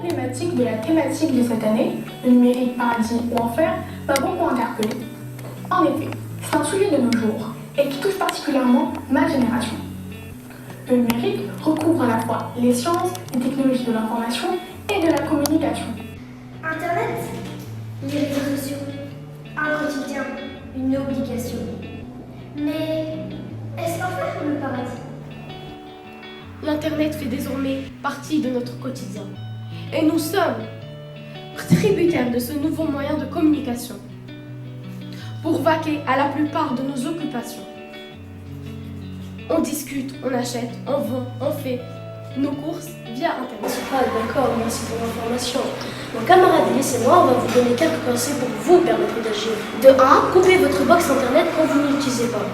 problématique de la thématique de cette année, le numérique, paradis ou enfer, m'a beaucoup interpellée. En effet, c'est un sujet de nos jours et qui touche particulièrement ma génération. Le numérique recouvre à la fois les sciences, les technologies de l'information et de la communication. Internet, les réseaux sociaux, un quotidien, une obligation. Mais est-ce l'enfer ou le paradis? L'Internet fait désormais partie de notre quotidien. Et nous sommes tributaires de ce nouveau moyen de communication pour vaquer à la plupart de nos occupations. On discute, on achète, on vend, on fait nos courses via Internet. Ah d'accord, merci pour l'information. Mon camarade Elise et moi, on va vous donner quelques conseils pour vous permettre d'agir. De 1, coupez votre box Internet quand vous ne l'utilisez pas.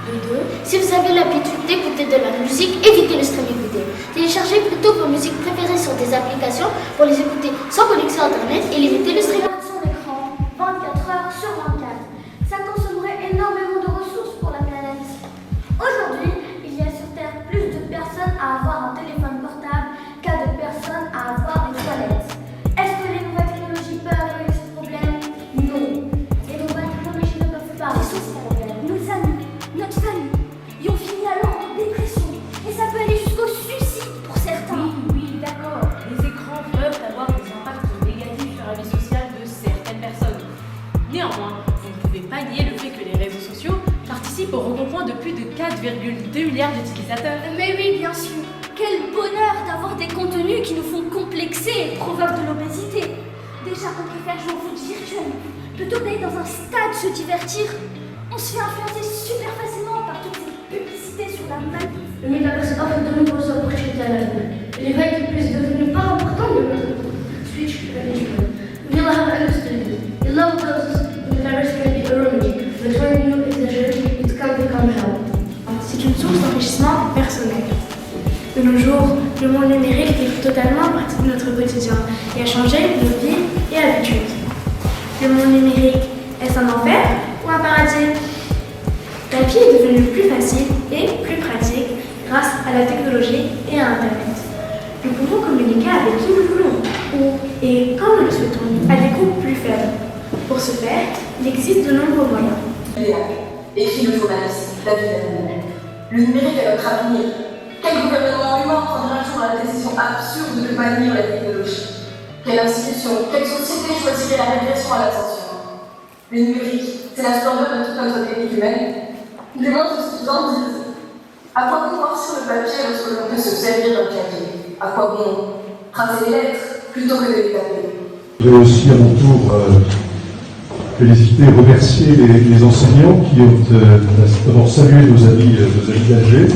De 2, si vous avez l'habitude d'écouter de la musique, évitez le streaming vidéo. Téléchargez plutôt vos musiques préférées sur des applications pour les écouter sans connexion Internet et limitez le streaming. Son écran 24 heures sur 24. Ça consommerait énormément de ressources pour la planète. Aujourd'hui, il y a sur Terre plus de personnes à avoir un téléphone portable qu'à de personnes à avoir des toilettes. Est-ce que les nouvelles technologies peuvent régler ce problème? Non. Les nouvelles technologies ne peuvent pas résoudre ce problème. Nos amis, notre famille, y ont fini alors en dépression. Et ça peut aller jusqu'au suicide pour certains. Oui, d'accord. Les écrans peuvent avoir des impacts négatifs sur la vie sociale de certaines personnes. Néanmoins, vous ne pouvez pas nier le fait que les réseaux sociaux participent au regroupement de plus de 4,2 milliards d'utilisateurs. Mais oui, bien sûr. Quel bonheur d'avoir des contenus qui nous font complexer et provoquent de l'obésité. Déjà qu'on préfère jouer au foot virtuel. Plutôt que d'aller dans un stade se divertir, on se fait influencer super facilement par toutes ces publicités sur la map. Le métaverse offre de nombreuses opportunités à l'avenir. Il est vrai qu'il puisse devenir part important de notre Switch management. We will have understood it. The love causes the metaverse can be a remedy, but when you exaggerate, it can become hell. C'est une source d'enrichissement personnel. De nos jours, le monde numérique est totalement partie de notre quotidien et a changé nos vies et habitudes. Le monde numérique, est-ce un enfer ou un paradis? La vie est devenue plus facile et plus pratique grâce à la technologie et à Internet. Nous pouvons communiquer avec qui nous voulons, où et quand nous le souhaitons, à des groupes plus faibles. Pour ce faire, il existe de nombreux moyens. Écrit le journaliste David Adelman. Le numérique est notre avenir. Quel gouvernement humain prendra un jour la décision absurde de bannir la technologie? Quelle institution, quelle société choisirait la régression à l'ascension? Le numérique, c'est la splendeur de toute notre technique humaine. Les moins étudiants disent: à quoi bon voir sur le papier lorsque l'on peut se servir d'un clavier? À quoi bon tracer les lettres plutôt que de les taper? Je vais aussi à mon tour féliciter et remercier les enseignants qui ont d'abord salué nos amis d'Alger,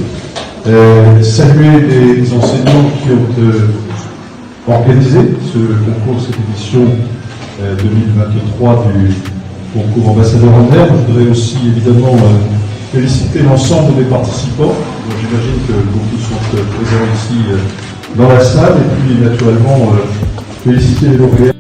saluer les enseignants qui ont organisé ce concours, cette édition 2023 du concours ambassadeur en mer. Je voudrais aussi évidemment féliciter l'ensemble des participants. J'imagine que beaucoup sont présents ici dans la salle, et puis naturellement féliciter les lauréats.